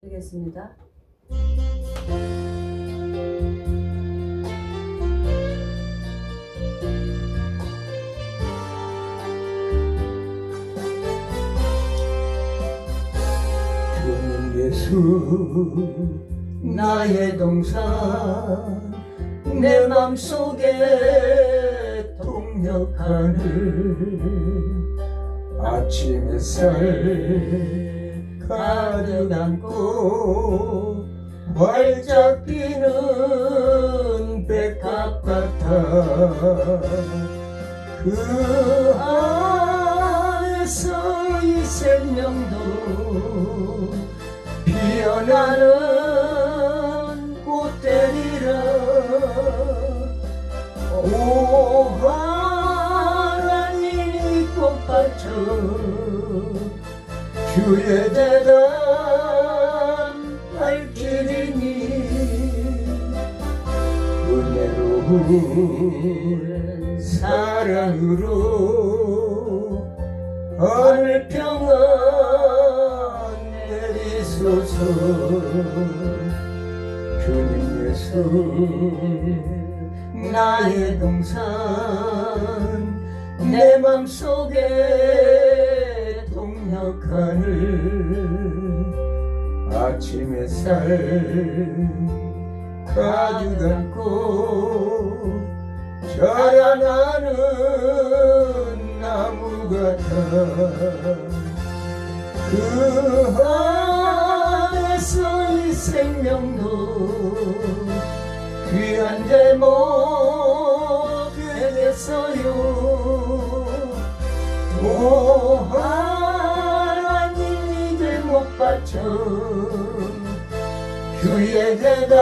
드리겠습니다. 주님 예수 나의 동산 내 맘속에 동력하는 아침 햇살 가득 안고 활짝 피는 백합 같아 그 안에서 이 생명도 피어나는 꽃되리라. 오 하나님 이 꽃밭은 주의 재단 발길이니 은혜로운 사랑으로 하늘 평안 내리소서. 주님 예수 나의 동산 내 맘속에 동력하는 아침 햇살 가득 안고 자라나는 나무 같아 그 안에서 이 생명도 귀한 제목 되겠어요. 오 하나님 이 제목 바쳐 주의 재단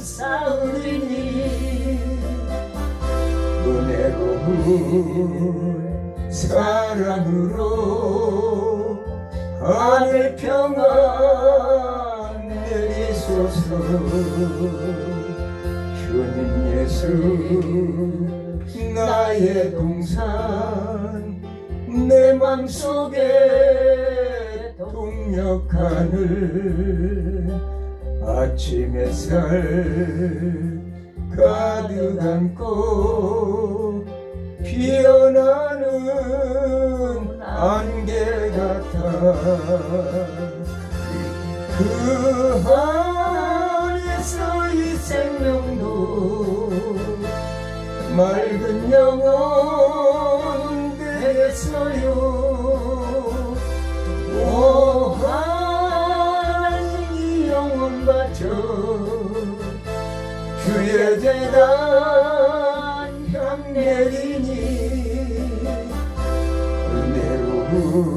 쌓으리니 은혜로운 사랑으로 하늘 평안 내리소서. 주님 예수 나의 동산 내 맘속에 동력하는 아침 햇살 가득 안고 피어나는 안개 같아 그 안에서 이 생명도 맑은 영혼 되겠어요. 오 하나님 이 영혼 바쳐 주의 재단 향 내리니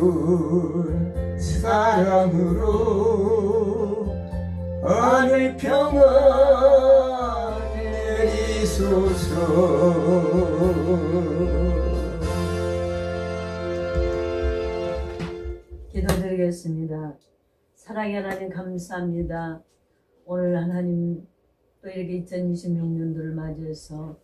은혜로운 사랑으로 하늘 평안 내리소서. 기도드리겠습니다. 사랑의 하나님 감사합니다. 오늘 하나님 또 이렇게 2026년도를 맞이해서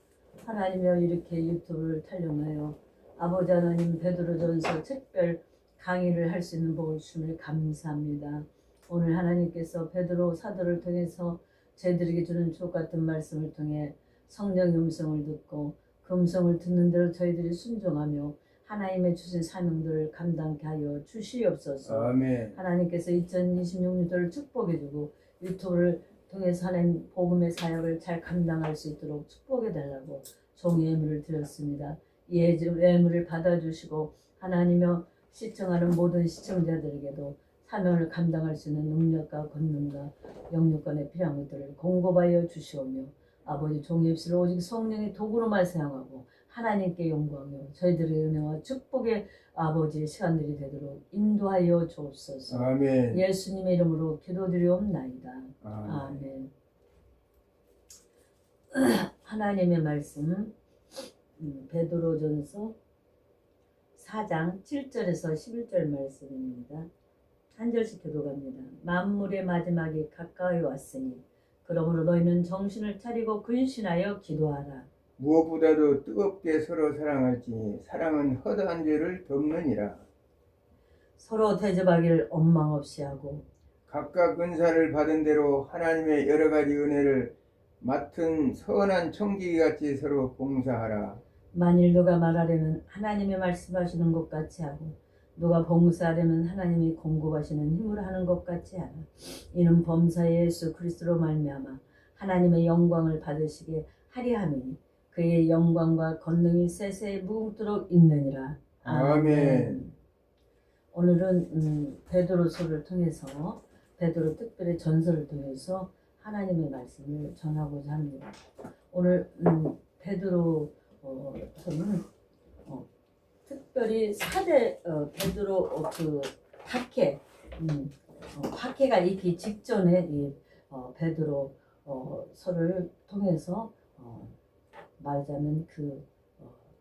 하나님여 이렇게 유튜브를 촬영하여 아버지 하나님 베드로전서 특별 강의를 할 수 있는 복을 주심을 감사합니다. 오늘 하나님께서 베드로 사도를 통해서 저희들에게 주는 주옥 같은 말씀을 통해 성령의 음성을 듣고 그 음성을 듣는 대로 저희들이 순종하며 하나님의 주신 사명들을 감당케 하여 주시옵소서. 아멘. 하나님께서 2026년도를 축복해 주고 유튜브를 통해서 하나님 복음의 사역을 잘 감당할 수 있도록 축복해 달라고 종의 예물을 드렸습니다. 이 예물을 받아주시고 하나님여 시청하는 모든 시청자들에게도 사명을 감당할 수 있는 능력과 권능과 영육간의 필요한 것들을 공급하여 주시오며 아버지 종의 입술을 오직 성령의 도구로만 사용하고 하나님께 용구하며 저희들의 은혜와 축복의 아버지의 시간들이 되도록 인도하여 주옵소서. 아멘. 예수님의 이름으로 기도드리옵나이다. 아멘. 아멘. 하나님의 말씀 베드로전서 4장 7절에서 11절 말씀입니다. 한 절씩 교독합니다. 만물의 마지막이 가까이 왔으니 그러므로 너희는 정신을 차리고 근신하여 기도하라. 무엇보다도 뜨겁게 서로 사랑할지니 사랑은 허다한 죄를 덮느니라. 서로 대접하기를 원망 없이 하고 각각 은사를 받은 대로 하나님의 여러 가지 은혜를 맡은 선한 청지기같이 서로 봉사하라. 만일 누가 말하려면 하나님이 말씀하시는 것 같이 하고 누가 봉사하려면 하나님이 공급하시는 힘으로 하는 것 같이 하라. 이는 범사 예수 그리스도로 말미암아 하나님의 영광을 받으시게 하리 함이니 그의 영광과 권능이 세세에 무궁토록 있느니라. 아멘. 오늘은 베드로서를 통해서 베드로 특별히 전서를 통해서 하나님의 말씀을 전하고자 합니다. 오늘 베드로서는 특별히 4대 베드로 그 박해 박해가 있기 직전에 이 베드로 서를 통해서 말하자면 그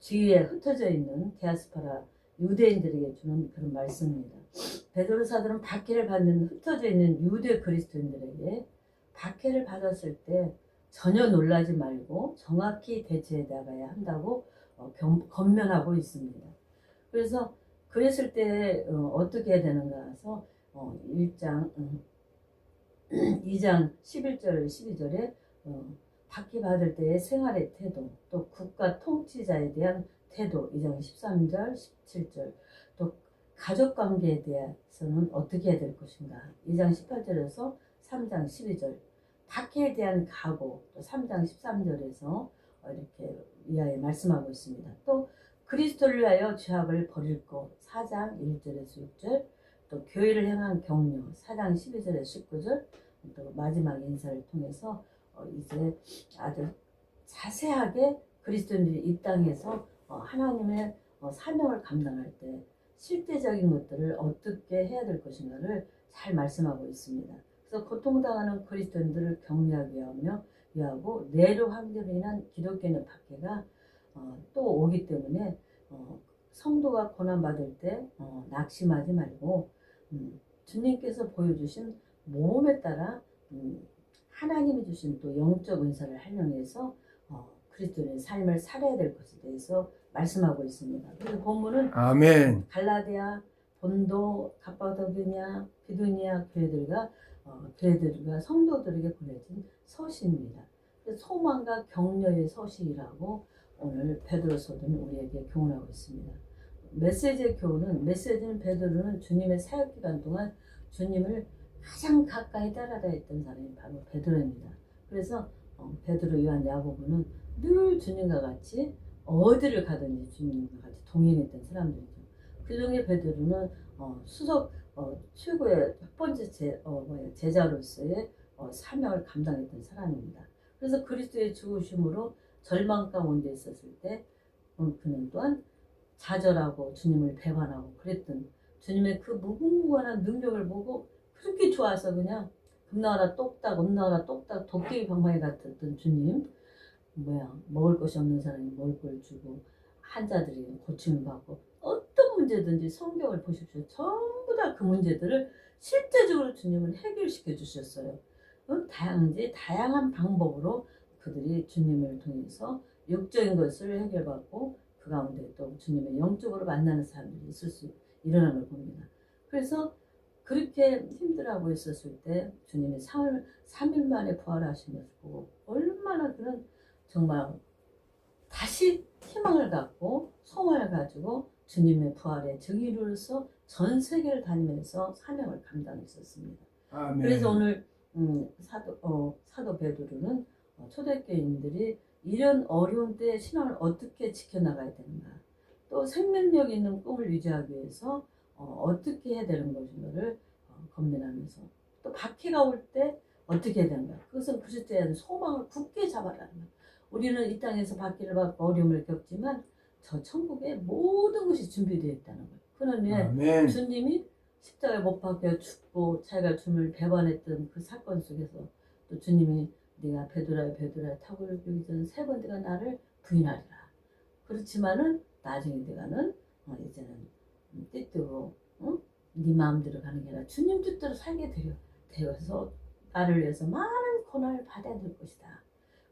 주위에 흩어져 있는 디아스포라 유대인들에게 주는 그런 말씀입니다. 베드로 사도는 박해를 받는 흩어져 있는 유대 그리스도인들에게 박해를 받았을 때 전혀 놀라지 말고 정확히 대처해 나가야 한다고 권면하고 있습니다. 그래서 그랬을 때 어떻게 해야 되는가 해서 1장 2장 11절 12절에 박해받을 때의 생활의 태도, 또 국가 통치자에 대한 태도 2장 13절 17절, 또 가족관계에 대해서는 어떻게 해야 될 것인가 2장 18절에서 3장 12절, 박해에 대한 각오 또 3장 13절에서 이렇게 이하에 말씀하고 있습니다. 또 그리스도를 위하여 죄악을 버릴 것 4장 1절에서 6절, 또 교회를 향한 격려 4장 12절에서 19절, 또 마지막 인사를 통해서 이제 아주 자세하게 그리스도인들이 이 땅에서 하나님의 사명을 감당할 때 실제적인 것들을 어떻게 해야 될 것인가를 잘 말씀하고 있습니다. 그래서 고통당하는 그리스도인들을 격려하게 위하고 내로 환경으로 인한 기독교인의 박해가 또 오기 때문에 성도가 고난받을 때 낙심하지 말고 주님께서 보여주신 모험에 따라 하나님이 주신 또 영적 은사를 활용해서 그리스도인의 삶을 살아야 될 것에 대해서 말씀하고 있습니다. 그래서 본문은 아멘. 갈라디아, 본도, 갑바도기냐, 비두니아 교회들과 성도들에게 보내진 서신입니다. 소망과 격려의 서신이라고 오늘 베드로서는 우리에게 교훈하고 있습니다. 메시지의 교훈은 베드로는 주님의 사역 기간 동안 주님을 가장 가까이 따라다녔던 사람이 바로 베드로입니다. 그래서 베드로, 요한, 야고보는 늘 주님과 같이 어디를 가든지 주님과 같이 동행했던 사람들이죠. 그중에 베드로는 최고의 첫 번째 제자로서의 사명을 감당했던 사람입니다. 그래서 그리스도의 죽으심으로 절망 가운데 있었을 때 그는 또한 좌절하고 주님을 배반하고 그랬던 주님의 그 무궁무진한 능력을 보고 그렇게 좋아서 그냥 금나라 똑딱 도깨비 방망이 같았던 주님, 먹을 것이 없는 사람이 먹을 걸 주고 환자들이 고침을 받고 어떤 문제든지 성경을 보십시오. 전부 다 그 문제들을 실제적으로 주님은 해결시켜 주셨어요. 다양한 방법으로 그들이 주님을 통해서 육적인 것을 해결받고 그 가운데 또 주님의 영적으로 만나는 사람들이 일어나는 걸 봅니다. 그래서 그렇게 힘들어하고 있었을 때 주님이 3일 만에 부활하신 것을 보고 얼마나 그런 정말 다시 희망을 갖고 소망을 가지고 주님의 부활의 증인으로서 전 세계를 다니면서 사명을 감당했었습니다. 아멘. 그래서 오늘 사도 베드로는 초대교인들이 이런 어려운 때에 신앙을 어떻게 지켜나가야 되는가, 또 생명력 있는 꿈을 유지하기 위해서 어떻게 해야 되는 것인가를 권면하면서 또 박해가 올 때 어떻게 해야 되는가, 그것은 그리스도에 대한 소망을 굳게 잡아라는 거예요. 우리는 이 땅에서 박해를 받고 어려움을 겪지만 저 천국에 모든 것이 준비되어 있다는 거예요. 그러면 주님이 십자가에 못 박혀 죽고 자기가 주님을 배반했던 그 사건 속에서 또 주님이 네가 베드로야 타고를 비기 전 3번 네가 나를 부인하리라. 그렇지만은 나중에 네가는 이제는 뜻대로 네 마음대로 가는 게 아니라 주님 뜻대로 살게 되어서 나를 위해서 많은 고난을 받아야 될 것이다.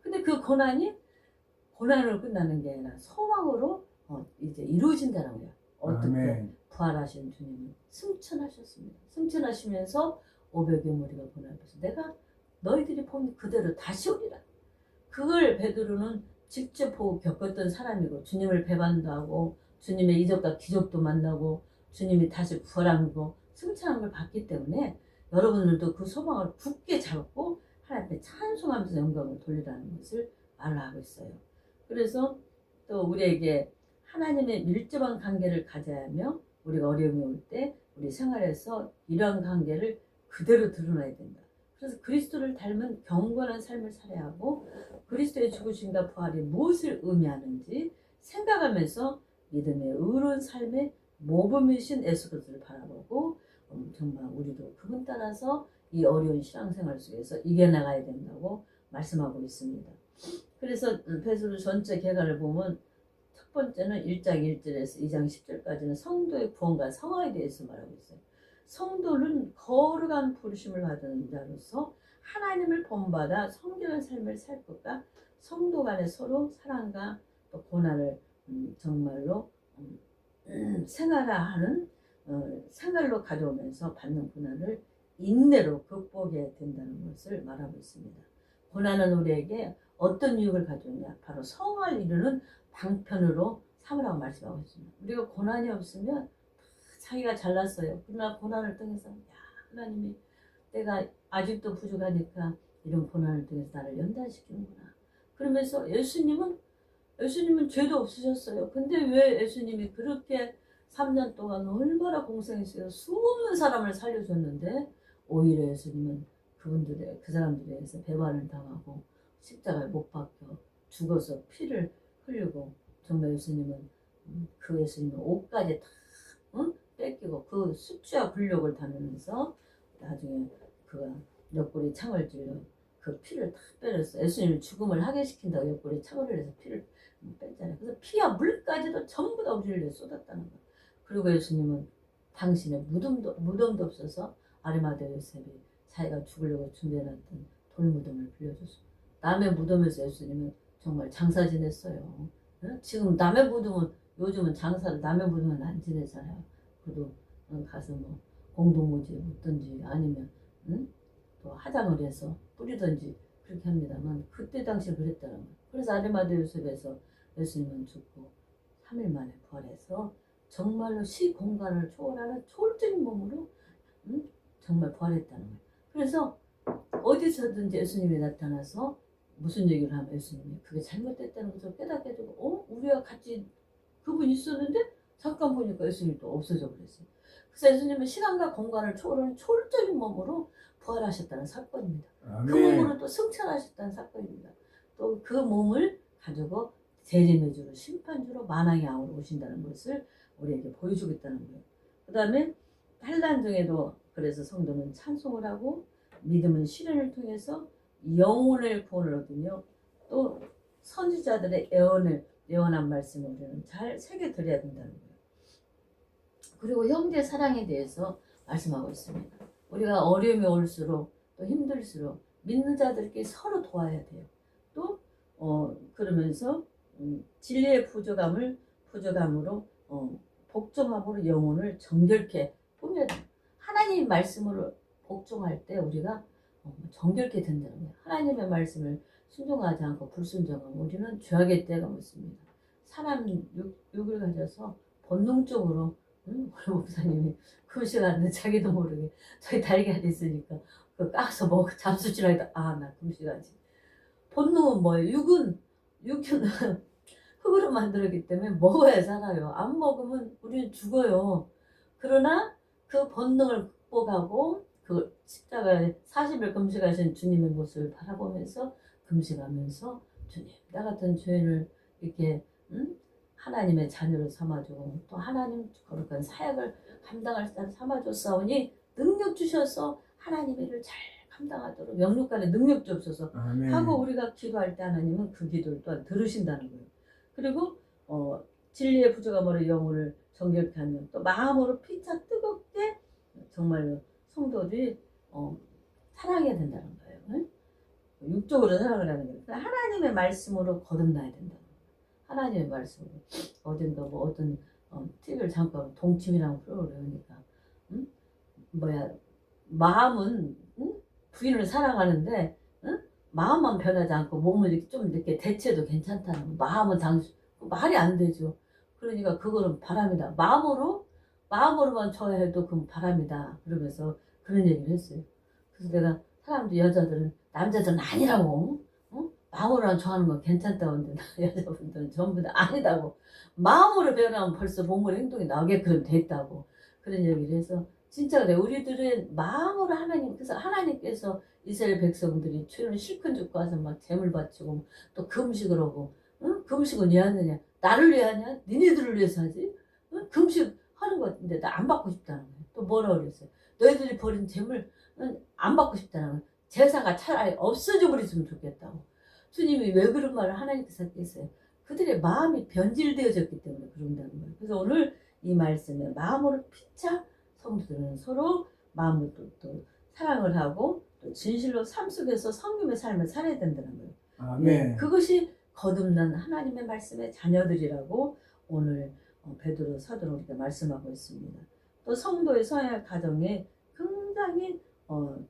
근데 그 고난으로 끝나는 게 아니라 소망으로 이제 이루어진다는 거예요. 어떻게? 아멘. 부활하신 주님은 승천하셨습니다. 승천하시면서 500여 무리가 고난받아서 내가 너희들이 본 그대로 다시 오리라. 그걸 베드로는 직접 보고 겪었던 사람이고 주님을 배반도 하고 주님의 이적과 기적도 만나고 주님이 다시 부활한 거 승천한 걸 봤기 때문에 여러분들도 그 소망을 굳게 잡고 하나님께 찬송하면서 영광을 돌리라는 것을 말하고 있어요. 그래서 또 우리에게 하나님의 밀접한 관계를 가져야 하며 우리가 어려움이 올 때 우리 생활에서 이러한 관계를 그대로 드러나야 된다. 그래서 그리스도를 닮은 경건한 삶을 살아야 하고 그리스도의 죽으심과 부활이 무엇을 의미하는지 생각하면서 믿음의 의로운 삶의 모범이신 예수 그리스도를 바라보고 정말 우리도 그분 따라서 이 어려운 신앙생활 속에서 이겨나가야 된다고 말씀하고 있습니다. 그래서 베드로 전체 계가를 보면 첫 번째는 1장 1절에서 2장 10절까지는 성도의 구원과 성화에 대해서 말하고 있어요. 성도는 거룩한 부르심을 받은 자로서 하나님을 본받아 성결한 삶을 살 것과 성도 간에 서로 사랑과 또 고난을 정말로 생활하는 생활로 가져오면서 받는 고난을 인내로 극복해야 된다는 것을 말하고 있습니다. 고난은 우리에게 어떤 유익을 가져오냐? 바로 성화를 이루는 방편으로 삼으라고 말씀하고 있습니다. 우리가 고난이 없으면 자기가 잘났어요. 그러나 고난을 통해서 하나님이 내가 아직도 부족하니까 이런 고난을 통해서 나를 연단시키는구나. 그러면서 예수님은 죄도 없으셨어요. 근데 왜 예수님이 그렇게 3년 동안 얼마나 공생했어요. 수없는 사람을 살려줬는데 오히려 예수님은 그 사람들에 의해서 배반을 당하고 십자가에 못 박혀 죽어서 피를 흘리고 정말 예수님은 그 예수님은 옷까지 다 뺏기고 그 수치와 굴욕을 당하면서 나중에 그가 옆구리 창을 찔러 그 피를 다 빼렸어. 예수님을 죽음을 하게 시킨다고 옆구리 창을 해서 피를 뺐잖아요. 그래서 피와 물까지도 전부 다 우리를 위해 쏟았다는 거예요. 그리고 예수님은 당신의 무덤도 없어서 아리마대 요셉이 자기가 죽으려고 준비해놨던 돌무덤을 빌려줬어. 남의 무덤에서 예수님은 정말 장사 지냈어요. 지금 남의 무덤은 요즘은 장사를 남의 무덤은 안 지내잖아요. 그래도 가서 뭐 공동묘지에 묻든지 아니면 또 화장을 해서 뿌리든지 그렇게 합니다만 그때 당시에 그랬다는 거예요. 그래서 아리마대 요셉에서 예수님은 죽고 3일 만에 부활해서 정말로 시공간을 초월하는 초월적인 몸으로 정말 부활했다는 거예요. 그래서 어디서든지 예수님이 나타나서 무슨 얘기를 하면 예수님이 그게 잘못됐다는 것을 깨닫게 해주고 우리가 같이 그분이 있었는데 잠깐 보니까 예수님이 또 없어져 버렸어요. 그래서 예수님은 시간과 공간을 초월하는 초월적인 몸으로 부활하셨다는 사건입니다. 아멘. 그 몸으로 또 승천하셨다는 사건입니다. 또 그 몸을 가지고 재림의주로 심판주로 만왕의 왕으로 오신다는 것을 우리에게 보여주겠다는 거예요. 그 다음에 환난 중에도 그래서 성도는 찬송을 하고 믿음은 시련을 통해서 영혼의 구원을 얻으며 또 선지자들의 예언한 말씀을 우리는 잘 새겨드려야 된다는 거예요. 그리고 형제 사랑에 대해서 말씀하고 있습니다. 우리가 어려움이 올수록 또 힘들수록 믿는 자들끼리 서로 도와야 돼요. 또 그러면서 진리의 부족함으로 복종함으로 영혼을 정결케 꾸며야 돼요. 하나님 말씀으로 복종할 때 우리가 정결케 된다는 거예요. 하나님의 말씀을 순종하지 않고 불순종하면 우리는 죄악의 때가 묻습니다. 사람 육을 가져서 본능적으로 우리 목사님이 금식하는데 자기도 모르게 저희 달걀이 있으니까 그 까서 잡수질하니까 나 금식하지. 본능은 뭐예요? 육은 흙으로 만들었기 때문에 먹어야 살아요. 안 먹으면 우리는 죽어요. 그러나 그 본능을 극복하고 그 십자가에 40일 금식하신 주님의 모습을 바라보면서 금식하면서 주님 나 같은 죄인을 이렇게 하나님의 자녀로 삼아주고 또 하나님 거룩한 사역을 감당할 때 삼아줬사오니 능력 주셔서 하나님의 일을 잘 감당하도록 영육간에 능력 주옵소서 하고 우리가 기도할 때 하나님은 그 기도를 또한 들으신다는 거예요. 그리고 진리의 부족함으로 영혼을 정결케 하며 또 마음으로 피차 뜨겁게 정말로 성도들이 사랑해야 된다는 거예요. 응? 육적으로 사랑을 하는 거예요. 그러니까 하나님의 말씀으로 거듭나야 된다. 하나님의 말씀으로 어딘가 뭐 어떤 TV를 잠깐 동침이라는 프로그램이니까 마음은 부인을 사랑하는데 마음만 변하지 않고 몸을 이렇게 좀 이렇게 대체도 괜찮다는 거. 마음은 말이 안 되죠. 그러니까 그거는 바람이다. 마음으로만 좋아해도 그건 바람이다. 그러면서 그런 얘기를 했어요. 그래서 내가 사람들 여자들은 남자들은 아니라고. 마음으로만 좋아하는 건 괜찮다고 하는데 여자분들은 전부 다 아니다고. 마음으로 변하면 벌써 몸으로 행동이 나오게끔 됐다고. 그런 얘기를 해서 진짜 그래. 우리들은 마음으로 그래서 하나님께서 이스라엘 백성들이 출애굽 실컷 죽고 와서 막 재물 바치고 또 금식을 하고, 응? 금식은 왜 하느냐? 나를 위해 하냐? 니네들을 위해서 하지? 응? 금식 하는 거 같은데 나 안 받고 싶다는 거야. 또 뭐라 그랬어요? 너희들이 버린 재물 안 받고 싶다는 거야. 제사가 차라리 없어져 버렸으면 좋겠다고. 주님이 왜 그런 말을 하나님께서 했겠어요? 그들의 마음이 변질되어졌기 때문에 그런다는 거예요. 그래서 오늘 이 말씀에 마음으로 피차 성도들은 서로 마음으로 또 사랑을 하고 또 진실로 삶 속에서 성김의 삶을 살아야 된다는 거예요. 아멘. 그것이 거듭난 하나님의 말씀의 자녀들이라고 오늘 베드로 사도는 우리가 말씀하고 있습니다. 또 성도의 성약 가정에 굉장히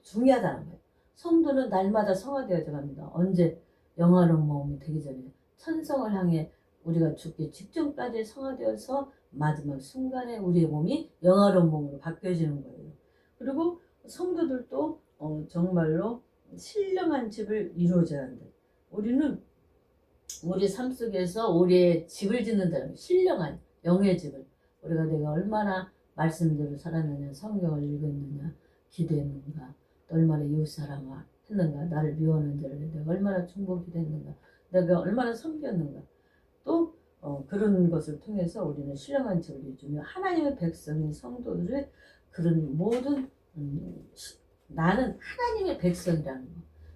중요하다는 거예요. 성도는 날마다 성화되어져 갑니다. 언제? 영화로운 몸이 되기 전에 천성을 향해 우리가 죽기 직전까지 성화되어서 마지막 순간에 우리의 몸이 영화로운 몸으로 바뀌어지는 거예요. 그리고 성도들도 정말로 신령한 집을 이루어져야 한다. 우리는 우리 삶 속에서 우리의 집을 짓는다는 거예요. 신령한 영의 집을. 내가 얼마나 말씀대로 살았느냐, 성경을 읽었느냐, 기도했는가, 또 얼마나 이웃사랑을 했는가, 나를 미워하는 자를 내가 얼마나 중보기 했는가, 내가 얼마나 섬겼는가. 또 그런 것을 통해서 우리는 신령한 집을 이루며 하나님의 백성인 성도들의 그런 모든 나는 하나님의 백성이라는 거,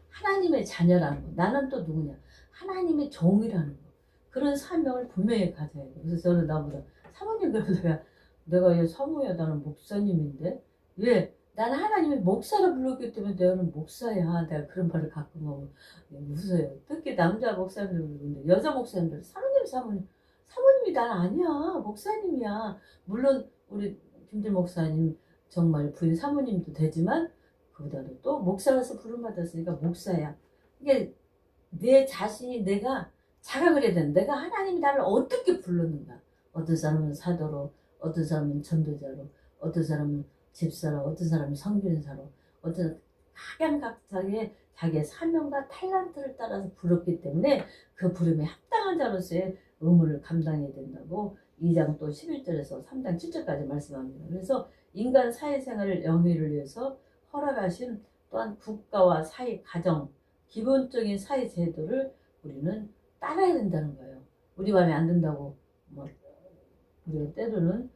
하나님의 자녀라는 거, 나는 또 누구냐, 하나님의 종이라는 거, 그런 사명을 분명히 가져야 돼요. 그래서 저는 나보다 사모님 그러다가 내가 사모야 나는 목사님인데 왜? 나는 하나님의 목사로 불렀기 때문에 너는 목사야. 내가 그런 말을 가끔 하고 웃어요. 특히 남자 목사님들 부르는데 여자 목사님들 사모님이 나는 아니야. 목사님이야. 물론 우리 김들 목사님 정말 부인 사모님도 되지만 그보다도 또 목사라서 부름받았으니까 목사야. 이게 내 자신이 내가 자각을 해야 되는 내가 하나님이 나를 어떻게 불렀는가. 어떤 사람은 사도로, 어떤 사람은 전도자로, 어떤 사람은 집사로, 어떤 사람은 성교사로, 어떤 각양각색의 자기의 사명과 탤런트를 따라서 불렀기 때문에 그 부름에 합당한 자로서의 의무를 감당해야 된다고 2장 또 11절에서 3장 7절까지 말씀합니다. 그래서 인간 사회생활을 영위를 위해서 허락하신 또한 국가와 사회, 가정, 기본적인 사회 제도를 우리는 따라야 된다는 거예요. 우리 마음에 안 든다고 우리가 때로는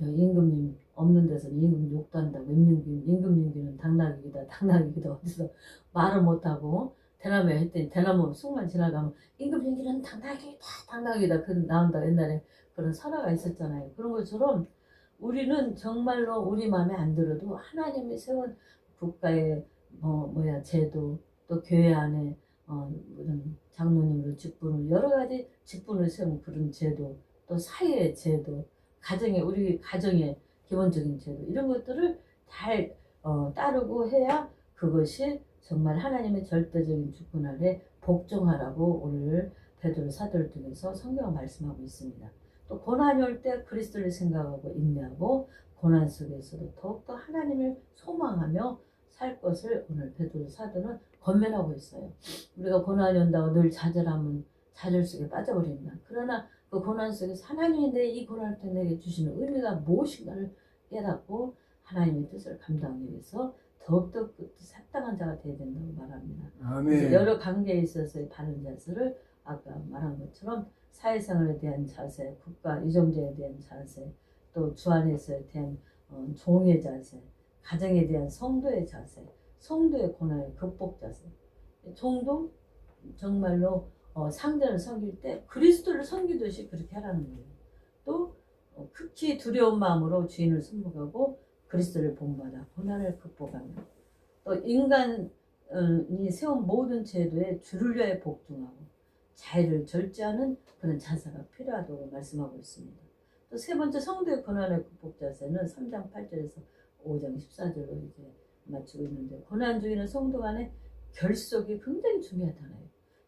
임금님 없는 데서 임금 욕도 한다고 임금님기는 당나귀기다 어디서 말을 못하고 대나무에 했더니 대나무 쑥만 지나가면 임금님기는 당나귀다 그 나온다. 옛날에 그런 설화가 있었잖아요. 그런 것처럼 우리는 정말로 우리 마음에 안 들어도 하나님이 세운 국가의 제도, 또 교회 안에 무슨 장로님으로 직분을 여러 가지 직분을 세운 그런 제도, 또 사회의 제도, 우리 가정의 기본적인 제도, 이런 것들을 잘 따르고 해야 그것이 정말 하나님의 절대적인 주권 아래 복종하라고 오늘 베드로 사도를 통해서 성경을 말씀하고 있습니다. 또 고난이 올 때 그리스도를 생각하고 인내하고 고난 속에서도 더욱더 하나님을 소망하며 살 것을 오늘 베드로 사도는 권면하고 있어요. 우리가 고난이 온다고 늘 좌절하면 좌절 속에 빠져버린다. 그러나 그 고난 속에서 하나님이 이 고난을 통해 내게 주시는 의미가 무엇인가를 깨닫고 하나님의 뜻을 감당하기 위해서 더욱더 그 뜻에 합당한 자가 되어야 된다고 말합니다. 아멘. 여러 관계에 있어서의 바른 자세를 아까 말한 것처럼 사회생활에 대한 자세, 국가 유정자에 대한 자세, 또 주 안에서에 대한 종의 자세, 가정에 대한 성도의 자세, 성도의 고난의 극복 자세. 종도 정말로 상대를 섬길 때 그리스도를 섬기듯이 그렇게 하라는 거예요. 또 극히 두려운 마음으로 주인을 순복하고 그리스도를 본받아 고난을 극복하며 또 인간이 세운 모든 제도에 주를 위하여 복종하고 자유를 절제하는 그런 자세가 필요하다고 말씀하고 있습니다. 또 세 번째 성도의 고난의 극복 자세는 3장 8절에서 5장 14절로 이제 마치고 있는데, 고난 중에는 성도 간의 결속이 굉장히 중요하잖아요.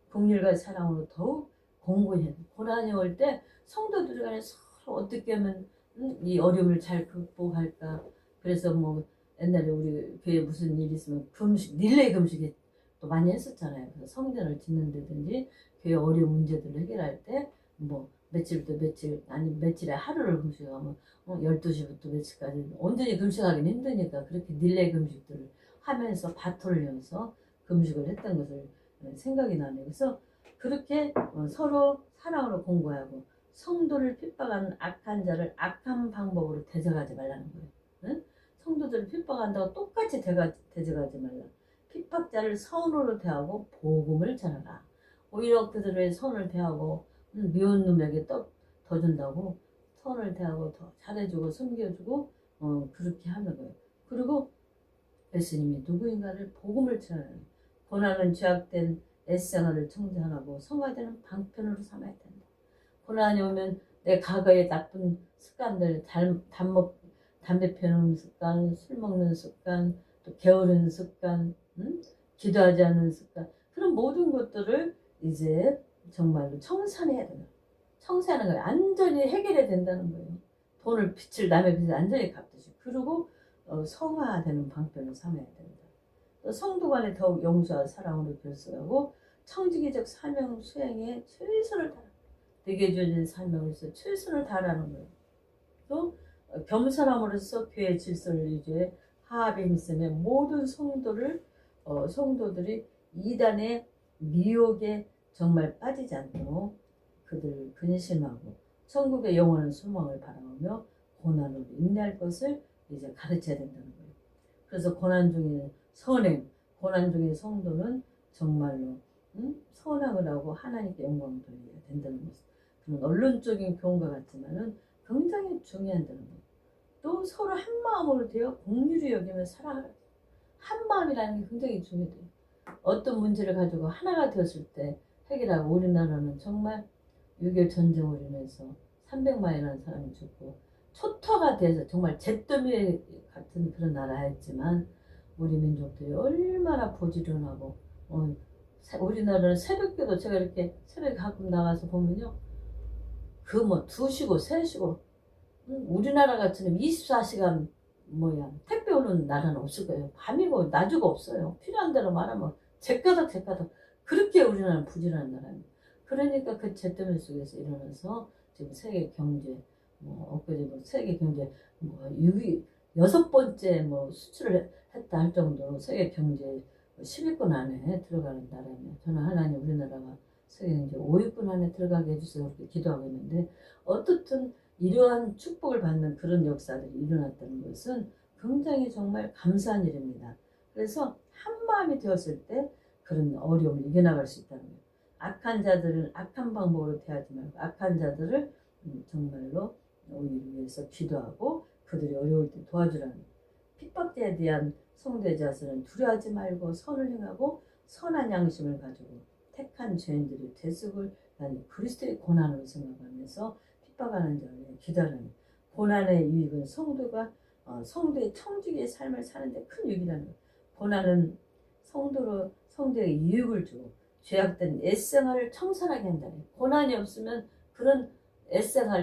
긍휼과 사랑으로 더욱 공고히 해야 돼. 고난이 올 때 성도들 간에 서로 어떻게 하면 이 어려움을 잘 극복할까. 그래서 뭐 옛날에 우리 교회 무슨 일 있으면 금식, 릴레이 금식이 또 많이 했었잖아요. 그래서 성전을 짓는 데든지 교회 어려운 문제들을 해결할 때 뭐 며칠부터 며칠, 아니 며칠에 하루를 금식하면 12시부터 며칠까지 온전히 금식하기는 힘드니까 그렇게 릴레이 금식들을 하면서 바톨면서 금식을 했던 것을 생각이 나네요. 그래서 그렇게 서로 사랑으로 공고하고, 성도를 핍박하는 악한 자를 악한 방법으로 대적하지 말라는 거예요. 응? 성도들을 핍박한다고 똑같이 대적하지 말라. 핍박자를 선으로 대하고 복음을 전하라. 오히려 그들의 선을 대하고 미운 놈에게 더 준다고 선을 대하고 더 잘해주고 섬겨주고 그렇게 하는 거예요. 그리고 예수님이 누구인가를 복음을 전하는, 고난은 죄악된 옛생활을 청산하고 성화되는 방편으로 삼아야 된다. 고난이 오면 내 과거의 나쁜 습관들, 담배 피우는 습관, 술 먹는 습관, 또 게으른 습관, 기도하지 않는 습관, 그런 모든 것들을 이제 정말로 청산해야 되는, 청산하는 거예요. 완전히 해결해야 된다는 거예요. 빚을 남의 빚을 완전히 갚듯이. 그리고 성화되는 방편을 삼아야 된다. 또 성도 간에 더욱 용서와 사랑으로 결속하고 청지기적 사명 수행에 최선을 다하라. 내게 주어진 사명에서 최선을 다하라는 거예요. 또 겸손함으로써 교회 질서를 유지해 화합의 힘쓰며 모든 성도들이 이단의 미혹에 정말 빠지지 않도록 그들을 근심하고 천국의 영원한 소망을 바라보며 고난으로 인내할 것을 이제 가르쳐야 된다는 거예요. 그래서 고난 중에 선행, 고난 중에 성도는 정말로 선행을 하고 하나님께 영광을 돌려야 된다는 것을, 그런 언론적인 교훈과 같지만은 굉장히 중요한다는 거예요. 또 서로 한 마음으로 되어 긍휼히 여기며 사랑하라. 한 마음이라는 게 굉장히 중요해요. 어떤 문제를 가지고 하나가 되었을 때 해결하고, 우리나라는 정말 6.25 전쟁으로 인해서 300만이라는 사람이 죽고 초토가 돼서 정말 잿더미 같은 그런 나라였지만, 우리 민족들이 얼마나 부지런하고 우리나라는 새벽기도, 제가 이렇게 새벽에 가끔 나가서 보면요, 그 뭐 2시고 3시고, 우리나라 같은 24시간 택배 오는 나라는 없을 거예요. 밤이고 낮이고 없어요. 필요한 대로 말하면 제까닥 그렇게 우리나라는 부지런한 나라입니다. 그러니까 그 잿더미 속에서 일어나서 지금 세계 경제 엊그제 세계 경제 6번째 수출을 했다 할 정도로 세계 경제 10위권 안에 들어가는 나라입니다. 저는 하나님 우리나라가 세계 경제 5위권 안에 들어가게 해주세요 그렇게 기도하고 있는데, 어떻든 이러한 축복을 받는 그런 역사들이 일어났다는 것은 굉장히 정말 감사한 일입니다. 그래서 한 마음이 되었을 때 그런 어려움을 이겨나갈 수 있다는 거예요. 악한 자들은 악한 방법으로 대하지 말고, 악한 자들을 정말로 오히려 위해서 기도하고 그들이 어려울 때 도와주라는, 핍박자에 대한 성도의 자세는 두려워하지 말고 선을 행하고 선한 양심을 가지고 택한 죄인들의 대속을 나는 그리스도의 고난으로 생각하면서 핍박하는 자를 기다리는, 고난의 유익은 성도의 청지기의 삶을 사는데 큰 유익이라는 거예요. 고난은 성도의 유익을 주고 죄악된 옛생활을 청산하게 한다는 거예요. 고난이 없으면 그런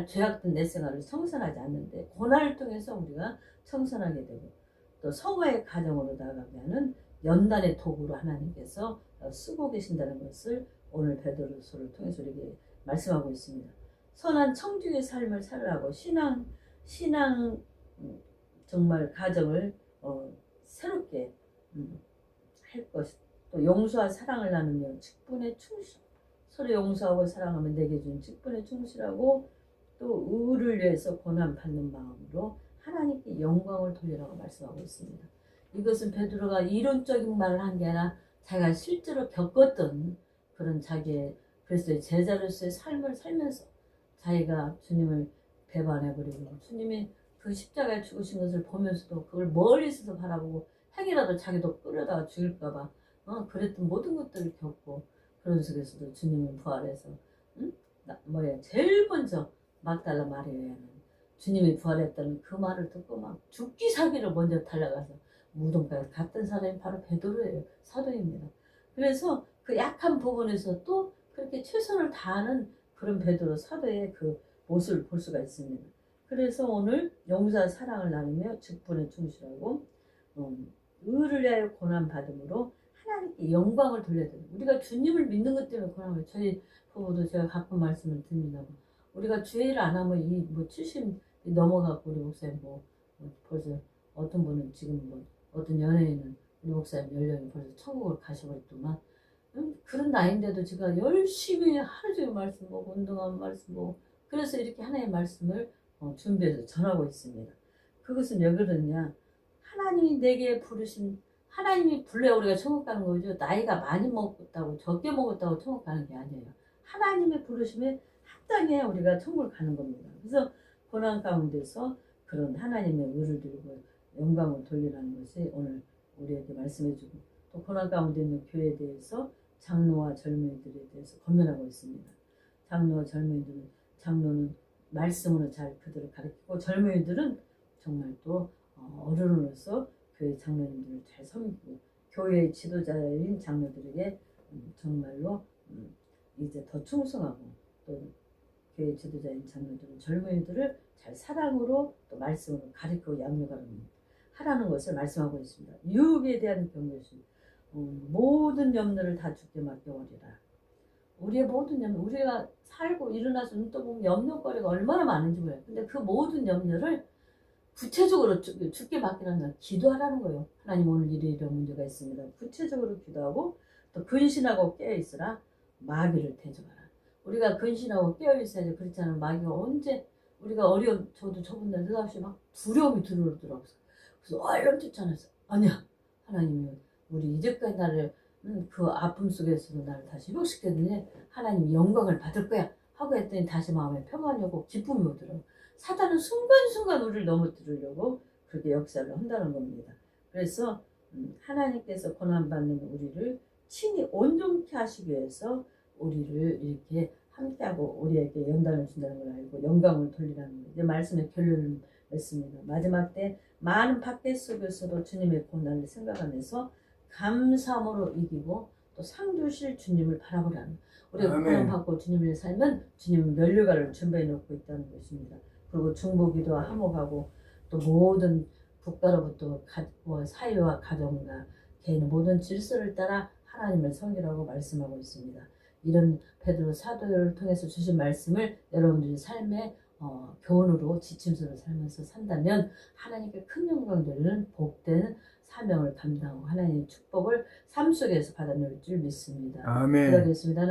죄악된 옛생활을 청산하지 않는데, 고난을 통해서 우리가 청산하게 되고, 또 성화의 가정으로 나아가게 하는 연단의 도구로 하나님께서 쓰고 계신다는 것을 오늘 베드로서를 통해서 우리에게 말씀하고 있습니다. 선한 청지기의 삶을 살라고 신앙 정말 가정을 새롭게 할 것, 또 용서와 사랑을 나누며 직분에 충실, 서로 용서하고 사랑하며 내게 준 직분에 충실하고, 또 의를 위해서 고난 받는 마음으로 하나님께 영광을 돌리라고 말씀하고 있습니다. 이것은 베드로가 이론적인 말을 한 게 아니라 자기가 실제로 겪었던 그런 자기의 그리스도의 제자로서의 삶을 살면서 자기가 주님을 배반해버리고 주님이 그 십자가에 죽으신 것을 보면서도 그걸 멀리서도 바라보고 행이라도 자기도 끌려다가 죽일까봐 그랬던 모든 것들을 겪고, 그런 속에서도 주님은 부활해서 제일 먼저 막달라 마리아는 주님이 부활했다는 그 말을 듣고 막 죽기 사기를 먼저 달려가서 무덤까지 갔던 사람이 바로 베드로예요. 사도입니다. 그래서 그 약한 부분에서 또 그렇게 최선을 다하는 그런 베드로 사도의 그 모습을 볼 수가 있습니다. 그래서 오늘 용사 사랑을 나누며 직분에 충실하고 의를 위하여 고난 받음으로 하나님께 영광을 돌려드리고 우리가 주님을 믿는 것 때문에 고난을 저희 부부도 제가 가끔 말씀을 드립니다. 우리가 죄를 안 하면 이 뭐 70 넘어가고 우리 목사님 벌써 어떤 분은 지금 어떤 연예인은 우리 목사님 연령이 벌써 천국을 가셔버렸더만 그런 나이인데도 제가 열심히 하루 종일 말씀 보고 운동하면 말씀 보고 그래서 이렇게 하나님의 말씀을 준비해서 전하고 있습니다. 그것은 왜 그러냐 하나님이 내게 부르신 하나님이 불러야 우리가 천국 가는 거죠. 나이가 많이 먹었다고 적게 먹었다고 천국 가는 게 아니에요. 하나님의 부르심에 합당해야 우리가 천국을 가는 겁니다. 그래서 고난 가운데서 그런 하나님의 의를 들고 영광을 돌리라는 것이 오늘 우리에게 말씀해주고 또 고난 가운데 있는 교회에 대해서 장로와 젊은이들에 대해서 권면하고 있습니다. 장로와 젊은이들은 장로는 말씀으로 잘 그들을 가르치고 젊은이들은 정말 또 어른으로서 교회 장로님들을 잘 섬기고 교회의 지도자인 장로들에게 정말로 이제 더 충성하고 또 교회 지도자인 장로들은 젊은이들을 잘 사랑으로 또 말씀으로 가르치고 양육하라는 것을 말씀하고 있습니다. 유혹에 대한 경고심 모든 염려를 다 주께 맡겨버리라. 우리의 모든 염려 우리가 살고 일어나서 눈 떠보면 염려거리가 얼마나 많은지 몰라요. 근데 그 모든 염려를 구체적으로 주께 맡기라는 건 기도하라는 거예요. 하나님 오늘 이런 문제가 있습니다. 구체적으로 기도하고 또 근신하고 깨어있으라 마귀를 대적하라. 우리가 근신하고 깨어있어야지 그렇지 않으면 마귀가 언제 우리가 저도 저번날 느닷없이 막 두려움이 들어오더라고요. 그래서 얼른 쫓아내서 아니야 하나님이 우리 이제까지 나를 그 아픔 속에서도 나를 다시 회복시켰더니 하나님이 영광을 받을 거야 하고 했더니 다시 마음에 평안이 오고 기쁨이 오더라고요. 사단은 순간순간 우리를 넘어뜨리려고 그렇게 역사를 한다는 겁니다. 그래서 하나님께서 고난받는 우리를 친히 온전케 하시기 위해서 우리를 이렇게 함께하고 우리에게 연단을 준다는 걸 알고 영광을 돌리라는 거예요. 이제 말씀의 결론을 맺습니다. 마지막 때 많은 박해 속에서도 주님의 고난을 생각하면서 감사함으로 이기고 또 상 주실 주님을 바라보라는 우리가 고난 받고 주님을 살면 주님은 면류관을 준비해 놓고 있다는 것입니다. 그리고 중보기도와 화목하고 또 모든 국가로부터 사회와 가정과 개인의 모든 질서를 따라 하나님을 섬기라고 말씀하고 있습니다. 이런 베드로 사도를 통해서 주신 말씀을 여러분들이 삶의 교훈으로 지침서로 살면서 산다면 하나님께 큰 영광 돌리는 복된 사명을 감당하고 하나님의 축복을 삶 속에서 받아낼 줄 믿습니다. 아멘. 기도하겠습니다.